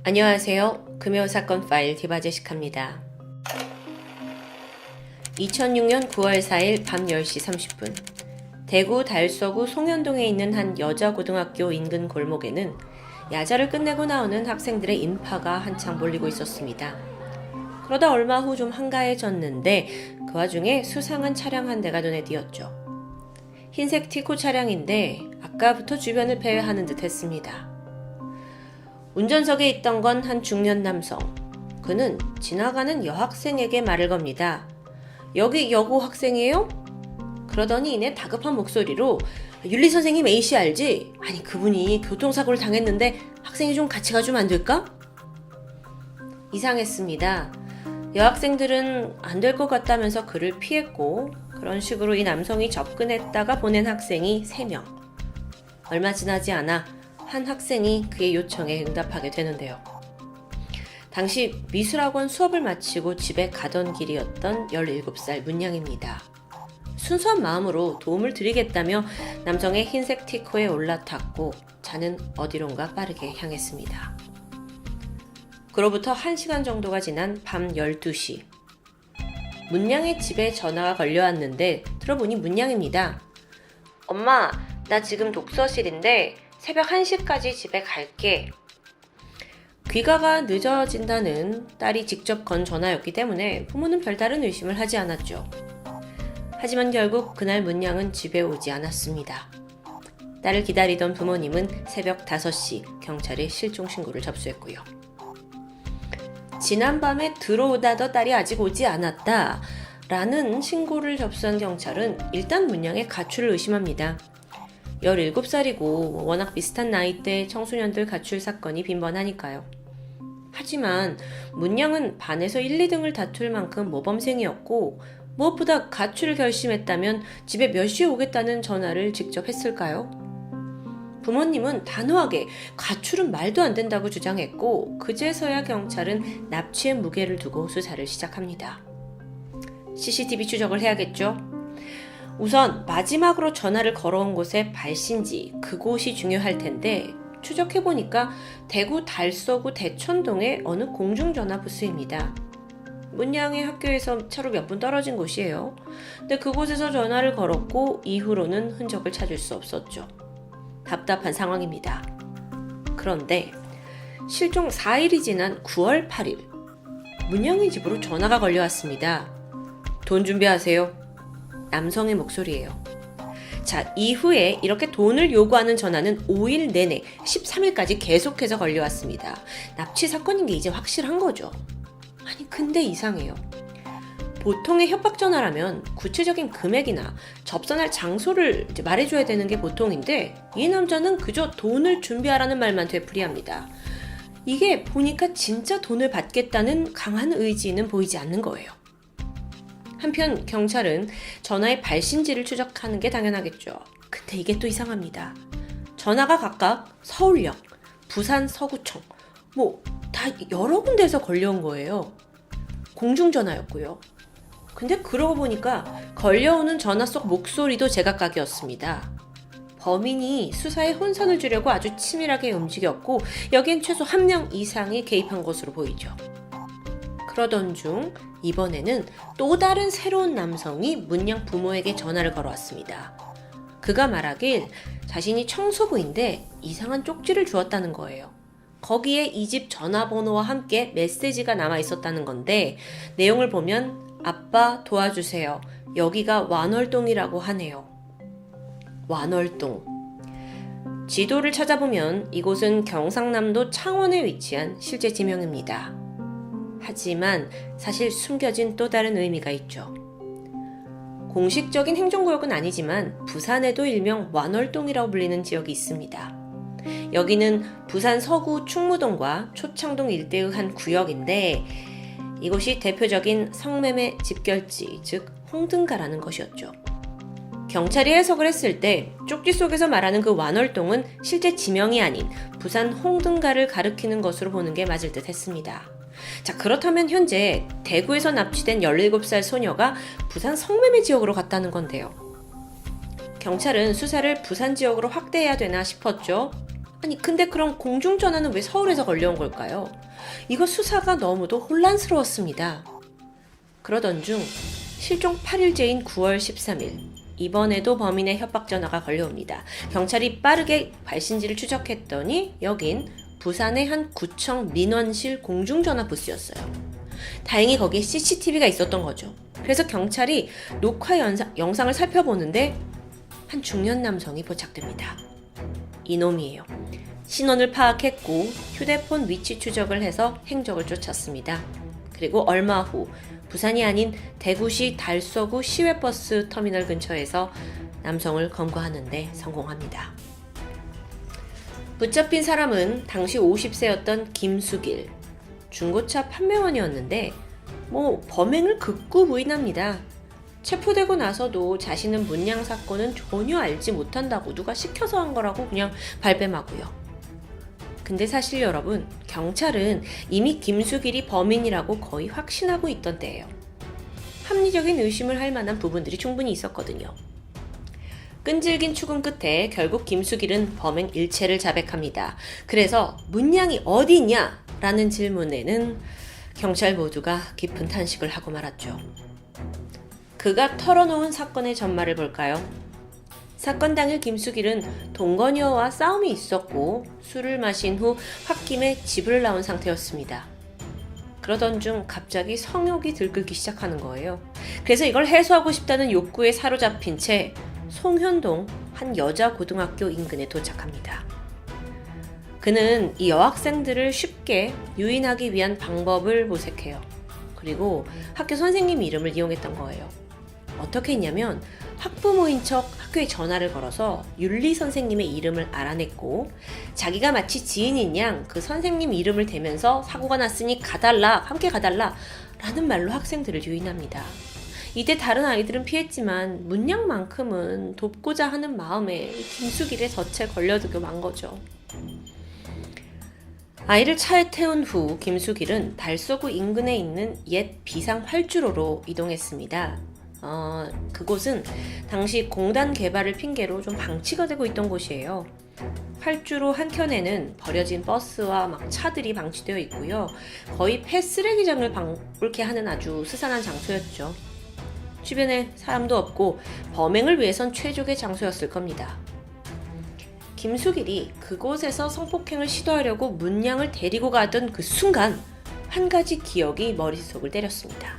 안녕하세요. 금요사건 파일 디바제시카입니다. 2006년 9월 4일 밤 10시 30분 대구 달서구 송현동에 있는 한 여자고등학교 인근 골목에는 야자를 끝내고 나오는 학생들의 인파가 한창 몰리고 있었습니다. 그러다 얼마 후 좀 한가해졌는데 그 와중에 수상한 차량 한 대가 눈에 띄었죠. 흰색 티코 차량인데 아까부터 주변을 배회하는 듯 했습니다. 운전석에 있던 건 한 중년 남성. 그는 지나가는 여학생에게 말을 겁니다. 여기 여고 학생이에요? 그러더니 이내 다급한 목소리로 윤리 선생님 A씨 알지? 아니 그분이 교통사고를 당했는데 학생이 좀 같이 가주면 안 될까? 이상했습니다. 여학생들은 안 될 것 같다면서 그를 피했고 그런 식으로 이 남성이 접근했다가 보낸 학생이 3명. 얼마 지나지 않아 한 학생이 그의 요청에 응답하게 되는데요. 당시 미술학원 수업을 마치고 집에 가던 길이었던 17살 문양입니다. 순수한 마음으로 도움을 드리겠다며 남성의 흰색 티코에 올라탔고 자는 어디론가 빠르게 향했습니다. 그로부터 1시간 정도가 지난 밤 12시 문양의 집에 전화가 걸려왔는데 들어보니 문양입니다. 엄마, 나 지금 독서실인데 새벽 1시까지 집에 갈게. 귀가가 늦어진다는 딸이 직접 건 전화였기 때문에 부모는 별다른 의심을 하지 않았죠. 하지만 결국 그날 문양은 집에 오지 않았습니다. 딸을 기다리던 부모님은 새벽 5시 경찰에 실종신고를 접수했고요. 지난밤에 들어오다더 딸이 아직 오지 않았다 라는 신고를 접수한 경찰은 일단 문양의 가출을 의심합니다. 17살이고 워낙 비슷한 나이대 청소년들 가출 사건이 빈번하니까요. 하지만 문양은 반에서 1, 2등을 다툴 만큼 모범생이었고 무엇보다 가출을 결심했다면 집에 몇 시에 오겠다는 전화를 직접 했을까요? 부모님은 단호하게 가출은 말도 안 된다고 주장했고 그제서야 경찰은 납치의 무게를 두고 수사를 시작합니다. CCTV 추적을 해야겠죠? 우선 마지막으로 전화를 걸어온 곳의 발신지, 그곳이 중요할 텐데 추적해보니까 대구 달서구 대천동의 어느 공중전화 부스입니다. 문양의 학교에서 차로 몇 분 떨어진 곳이에요. 근데 그곳에서 전화를 걸었고 이후로는 흔적을 찾을 수 없었죠. 답답한 상황입니다. 그런데 실종 4일이 지난 9월 8일 문양의 집으로 전화가 걸려왔습니다. 돈 준비하세요. 남성의 목소리예요. 자, 이후에 이렇게 돈을 요구하는 전화는 5일 내내 13일까지 계속해서 걸려왔습니다. 납치 사건인 게 이제 확실한 거죠. 아니 근데 이상해요. 보통의 협박 전화라면 구체적인 금액이나 접선할 장소를 말해줘야 되는 게 보통인데 이 남자는 그저 돈을 준비하라는 말만 되풀이합니다. 이게 보니까 진짜 돈을 받겠다는 강한 의지는 보이지 않는 거예요. 한편 경찰은 전화의 발신지를 추적하는 게 당연하겠죠. 근데 이게 또 이상합니다. 전화가 각각 서울역, 부산 서구청, 다 여러 군데에서 걸려온 거예요. 공중전화였고요. 근데 그러고 보니까 걸려오는 전화 속 목소리도 제각각이었습니다. 범인이 수사에 혼선을 주려고 아주 치밀하게 움직였고 여기엔 최소 1명 이상이 개입한 것으로 보이죠. 그러던 중 이번에는 또 다른 새로운 남성이 문양 부모에게 전화를 걸어왔습니다. 그가 말하길 자신이 청소부인데 이상한 쪽지를 주었다는 거예요. 거기에 이 집 전화번호와 함께 메시지가 남아 있었다는 건데 내용을 보면 아빠 도와주세요. 여기가 완월동이라고 하네요. 완월동. 지도를 찾아보면 이곳은 경상남도 창원에 위치한 실제 지명입니다. 하지만 사실 숨겨진 또 다른 의미가 있죠. 공식적인 행정구역은 아니지만 부산에도 일명 완월동이라고 불리는 지역이 있습니다. 여기는 부산 서구 충무동과 초창동 일대의 한 구역인데 이곳이 대표적인 성매매 집결지, 즉 홍등가라는 것이었죠. 경찰이 해석을 했을 때 쪽지 속에서 말하는 그 완월동은 실제 지명이 아닌 부산 홍등가를 가리키는 것으로 보는 게 맞을 듯 했습니다. 자, 그렇다면 현재 대구에서 납치된 17살 소녀가 부산 성매매 지역으로 갔다는 건데요. 경찰은 수사를 부산 지역으로 확대해야 되나 싶었죠. 아니 근데 그럼 공중전화는 왜 서울에서 걸려온 걸까요? 이거 수사가 너무도 혼란스러웠습니다. 그러던 중 실종 8일째인 9월 13일 이번에도 범인의 협박 전화가 걸려옵니다. 경찰이 빠르게 발신지를 추적했더니 여긴 부산의 한 구청 민원실 공중전화 부스였어요. 다행히 거기에 CCTV가 있었던 거죠. 그래서 경찰이 녹화 영상을 살펴보는데 한 중년 남성이 포착됩니다. 이놈이에요. 신원을 파악했고 휴대폰 위치 추적을 해서 행적을 쫓았습니다. 그리고 얼마 후 부산이 아닌 대구시 달서구 시외버스 터미널 근처에서 남성을 검거하는데 성공합니다. 붙잡힌 사람은 당시 50세였던 김수길, 중고차 판매원이었는데 범행을 극구 부인합니다. 체포되고 나서도 자신은 문양 사건은 전혀 알지 못한다고 누가 시켜서 한 거라고 그냥 발뺌하고요. 근데 사실 여러분, 경찰은 이미 김수길이 범인이라고 거의 확신하고 있던 때예요. 합리적인 의심을 할 만한 부분들이 충분히 있었거든요. 끈질긴 추궁 끝에 결국 김수길은 범행 일체를 자백합니다. 그래서 문양이 어디 있냐? 라는 질문에는 경찰 모두가 깊은 탄식을 하고 말았죠. 그가 털어놓은 사건의 전말을 볼까요? 사건 당일 김수길은 동거녀와 싸움이 있었고 술을 마신 후 홧김에 집을 나온 상태였습니다. 그러던 중 갑자기 성욕이 들끓기 시작하는 거예요. 그래서 이걸 해소하고 싶다는 욕구에 사로잡힌 채 송현동 한 여자 고등학교 인근에 도착합니다. 그는 이 여학생들을 쉽게 유인하기 위한 방법을 모색해요. 그리고 학교 선생님 이름을 이용했던 거예요. 어떻게 했냐면 학부모인 척 학교에 전화를 걸어서 윤리 선생님의 이름을 알아냈고 자기가 마치 지인인 양 그 선생님 이름을 대면서 사고가 났으니 가달라, 함께 가달라 라는 말로 학생들을 유인합니다. 이때 다른 아이들은 피했지만 문양만큼은 돕고자 하는 마음에 김수길의 덫에 걸려들고 만 거죠. 아이를 차에 태운 후 김수길은 달서구 인근에 있는 옛 비상 활주로로 이동했습니다. 그곳은 당시 공단 개발을 핑계로 좀 방치가 되고 있던 곳이에요. 활주로 한켠에는 버려진 버스와 차들이 방치되어 있고요. 거의 폐쓰레기장을 방불케 하는 아주 스산한 장소였죠. 주변에 사람도 없고 범행을 위해선 최적의 장소였을 겁니다. 김수길이 그곳에서 성폭행을 시도하려고 문양을 데리고 가던 그 순간 한 가지 기억이 머릿속을 때렸습니다.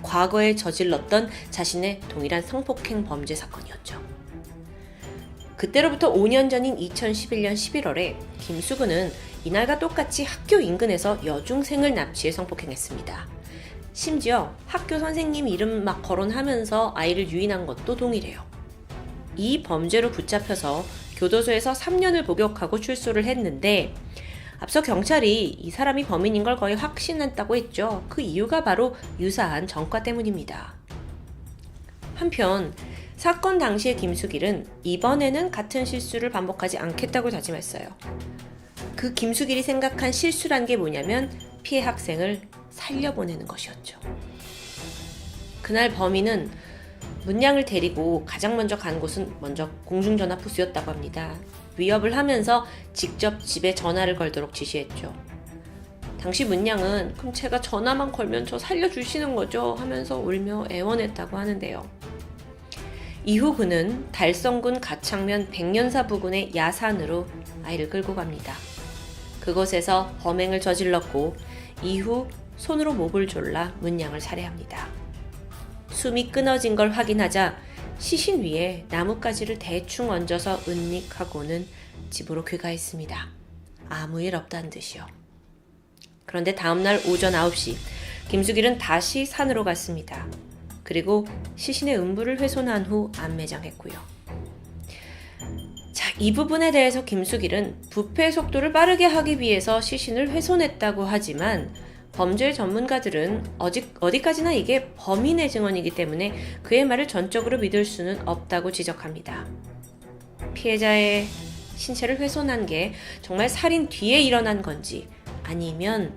과거에 저질렀던 자신의 동일한 성폭행 범죄 사건이었죠. 그때로부터 5년 전인 2011년 11월에 김수근은 이날과 똑같이 학교 인근에서 여중생을 납치해 성폭행했습니다. 심지어 학교 선생님 이름 막 거론하면서 아이를 유인한 것도 동일해요. 이 범죄로 붙잡혀서 교도소에서 3년을 복역하고 출소를 했는데 앞서 경찰이 이 사람이 범인인 걸 거의 확신했다고 했죠. 그 이유가 바로 유사한 전과 때문입니다. 한편 사건 당시의 김수길은 이번에는 같은 실수를 반복하지 않겠다고 다짐했어요. 그 김수길이 생각한 실수란 게 뭐냐면 피해 학생을 살려보내는 것이었죠. 그날 범인은 문양을 데리고 가장 먼저 간 곳은 먼저 공중전화 부스였다고 합니다. 위협을 하면서 직접 집에 전화를 걸도록 지시했죠. 당시 문양은 그럼 제가 전화만 걸면 저 살려주시는 거죠? 하면서 울며 애원했다고 하는데요. 이후 그는 달성군 가창면 백년사 부근의 야산으로 아이를 끌고 갑니다. 그곳에서 범행을 저질렀고 이후 손으로 목을 졸라 문양을 살해합니다. 숨이 끊어진 걸 확인하자 시신 위에 나뭇가지를 대충 얹어서 은닉하고는 집으로 귀가했습니다. 아무 일 없다는 듯이요. 그런데 다음날 오전 9시 김수길은 다시 산으로 갔습니다. 그리고 시신의 음부를 훼손한 후 안매장했고요. 자, 이 부분에 대해서 김수길은 부패 속도를 빠르게 하기 위해서 시신을 훼손했다고 하지만 범죄 전문가들은 어디까지나 이게 범인의 증언이기 때문에 그의 말을 전적으로 믿을 수는 없다고 지적합니다. 피해자의 신체를 훼손한 게 정말 살인 뒤에 일어난 건지 아니면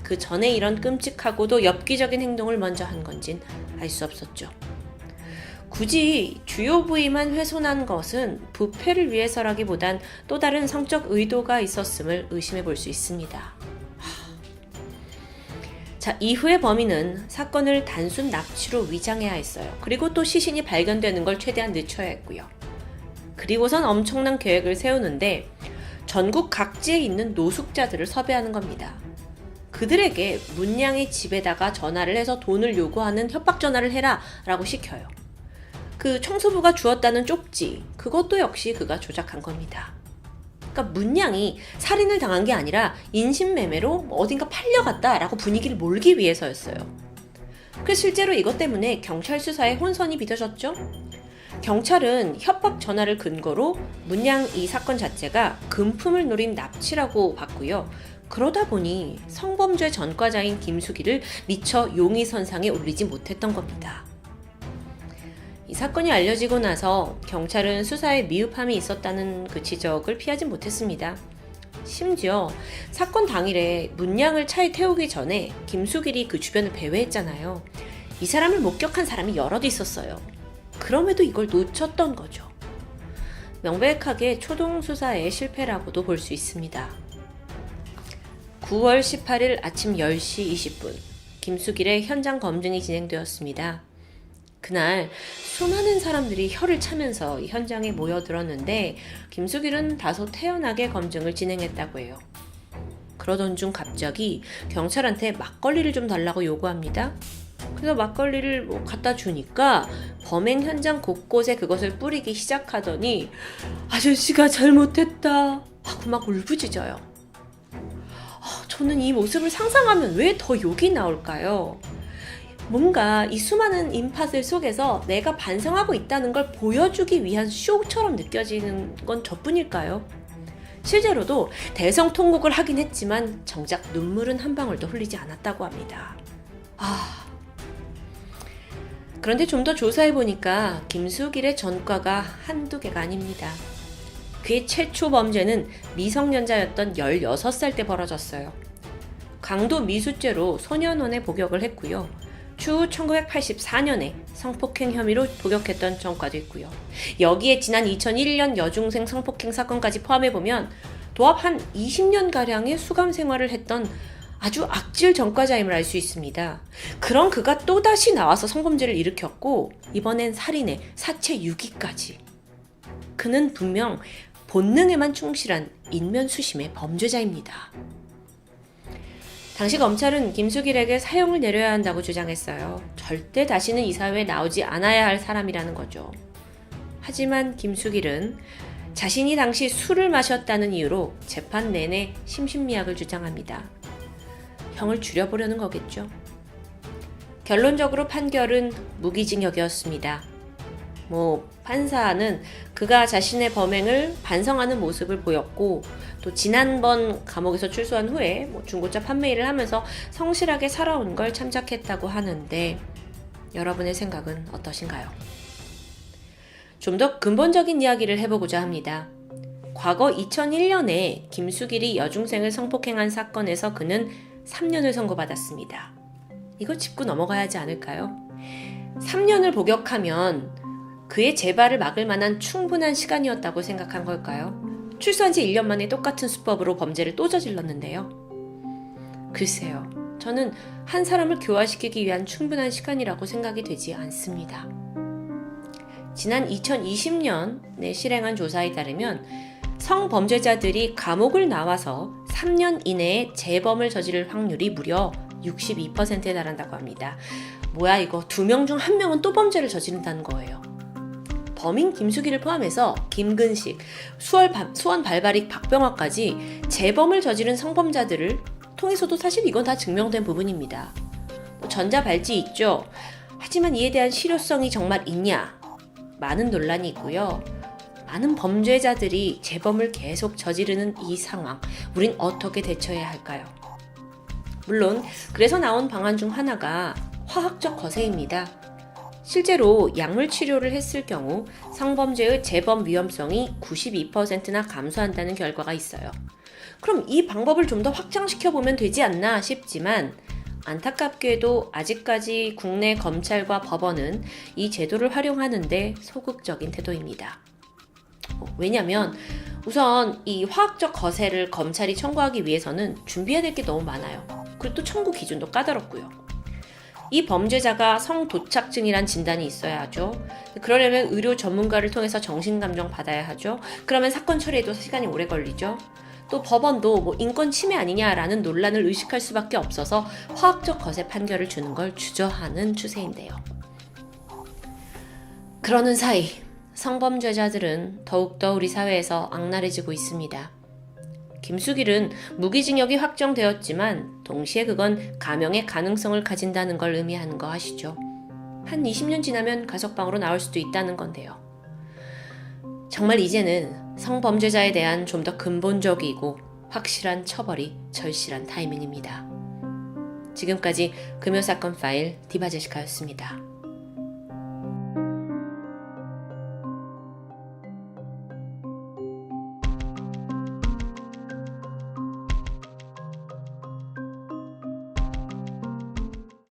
그 전에 이런 끔찍하고도 엽기적인 행동을 먼저 한 건진 알 수 없었죠. 굳이 주요 부위만 훼손한 것은 부패를 위해서라기보단 또 다른 성적 의도가 있었음을 의심해 볼 수 있습니다. 자, 이후에 범인은 사건을 단순 납치로 위장해야 했어요. 그리고 또 시신이 발견되는 걸 최대한 늦춰야 했고요. 그리고선 엄청난 계획을 세우는데 전국 각지에 있는 노숙자들을 섭외하는 겁니다. 그들에게 문양의 집에다가 전화를 해서 돈을 요구하는 협박 전화를 해라 라고 시켜요. 그 청소부가 주었다는 쪽지, 그것도 역시 그가 조작한 겁니다. 그러니까 문양이 살인을 당한 게 아니라 인신매매로 어딘가 팔려갔다 라고 분위기를 몰기 위해서였어요. 그래서 실제로 이것 때문에 경찰 수사에 혼선이 빚어졌죠. 경찰은 협박 전화를 근거로 문양 이 사건 자체가 금품을 노린 납치라고 봤고요. 그러다 보니 성범죄 전과자인 김수기를 미처 용의선상에 올리지 못했던 겁니다. 이 사건이 알려지고 나서 경찰은 수사에 미흡함이 있었다는 그 지적을 피하지 못했습니다. 심지어 사건 당일에 문양을 차에 태우기 전에 김수길이 그 주변을 배회했잖아요. 이 사람을 목격한 사람이 여럿 있었어요. 그럼에도 이걸 놓쳤던 거죠. 명백하게 초동 수사의 실패라고도 볼 수 있습니다. 9월 18일 아침 10시 20분 김수길의 현장 검증이 진행되었습니다. 그날 수많은 사람들이 혀를 차면서 이 현장에 모여들었는데 김수길은 다소 태연하게 검증을 진행했다고 해요. 그러던 중 갑자기 경찰한테 막걸리를 좀 달라고 요구합니다. 그래서 막걸리를 갖다 주니까 범행 현장 곳곳에 그것을 뿌리기 시작하더니 아저씨가 잘못했다 하고 막 울부짖어요. 저는 이 모습을 상상하면 왜 더 욕이 나올까요? 뭔가 이 수많은 인파들 속에서 내가 반성하고 있다는 걸 보여주기 위한 쇼처럼 느껴지는 건 저뿐일까요? 실제로도 대성통곡을 하긴 했지만 정작 눈물은 한 방울도 흘리지 않았다고 합니다. 그런데 좀 더 조사해보니까 김수길의 전과가 한두 개가 아닙니다. 그의 최초 범죄는 미성년자였던 16살 때 벌어졌어요. 강도 미수죄로 소년원에 복역을 했고요. 추후 1984년에 성폭행 혐의로 복역했던 전과도 있고요. 여기에 지난 2001년 여중생 성폭행 사건까지 포함해보면 도합 한 20년가량의 수감 생활을 했던 아주 악질 전과자임을 알 수 있습니다. 그런 그가 또다시 나와서 성범죄를 일으켰고 이번엔 살인에 사체 유기까지. 그는 분명 본능에만 충실한 인면수심의 범죄자입니다. 당시 검찰은 김수길에게 사형을 내려야 한다고 주장했어요. 절대 다시는 이 사회에 나오지 않아야 할 사람이라는 거죠. 하지만 김수길은 자신이 당시 술을 마셨다는 이유로 재판 내내 심신미약을 주장합니다. 형을 줄여보려는 거겠죠. 결론적으로 판결은 무기징역이었습니다. 판사는 그가 자신의 범행을 반성하는 모습을 보였고 또 지난번 감옥에서 출소한 후에 중고차 판매 일을 하면서 성실하게 살아온 걸 참작했다고 하는데 여러분의 생각은 어떠신가요? 좀 더 근본적인 이야기를 해보고자 합니다. 과거 2001년에 김수길이 여중생을 성폭행한 사건에서 그는 3년을 선고받았습니다. 이거 짚고 넘어가야 하지 않을까요? 3년을 복역하면 그의 재발을 막을 만한 충분한 시간이었다고 생각한 걸까요? 출소한 지 1년 만에 똑같은 수법으로 범죄를 또 저질렀는데요. 글쎄요. 저는 한 사람을 교화시키기 위한 충분한 시간이라고 생각이 되지 않습니다. 지난 2020년에 실행한 조사에 따르면 성범죄자들이 감옥을 나와서 3년 이내에 재범을 저지를 확률이 무려 62%에 달한다고 합니다. 뭐야 이거 2명 중 1명은 또 범죄를 저지른다는 거예요. 범인 김수기를 포함해서 김근식, 수원 발바릭 박병화까지 재범을 저지른 성범자들을 통해서도 사실 이건 다 증명된 부분입니다. 전자발찌 있죠. 하지만 이에 대한 실효성이 정말 있냐? 많은 논란이 있고요. 많은 범죄자들이 재범을 계속 저지르는 이 상황, 우린 어떻게 대처해야 할까요? 물론 그래서 나온 방안 중 하나가 화학적 거세입니다. 실제로 약물 치료를 했을 경우 성범죄의 재범 위험성이 92%나 감소한다는 결과가 있어요. 그럼 이 방법을 좀 더 확장시켜 보면 되지 않나 싶지만 안타깝게도 아직까지 국내 검찰과 법원은 이 제도를 활용하는데 소극적인 태도입니다. 왜냐면 우선 이 화학적 거세를 검찰이 청구하기 위해서는 준비해야 될 게 너무 많아요. 그리고 또 청구 기준도 까다롭고요. 이 범죄자가 성도착증이란 진단이 있어야 하죠. 그러려면 의료 전문가를 통해서 정신감정 받아야 하죠. 그러면 사건 처리에도 시간이 오래 걸리죠. 또 법원도 뭐 인권 침해 아니냐라는 논란을 의식할 수밖에 없어서 화학적 거세 판결을 주는 걸 주저하는 추세인데요. 그러는 사이 성범죄자들은 더욱더 우리 사회에서 악랄해지고 있습니다. 김수길은 무기징역이 확정되었지만 동시에 그건 감형의 가능성을 가진다는 걸 의미하는 거 아시죠? 한 20년 지나면 가석방으로 나올 수도 있다는 건데요. 정말 이제는 성범죄자에 대한 좀 더 근본적이고 확실한 처벌이 절실한 타이밍입니다. 지금까지 금요사건 파일 디바제시카였습니다.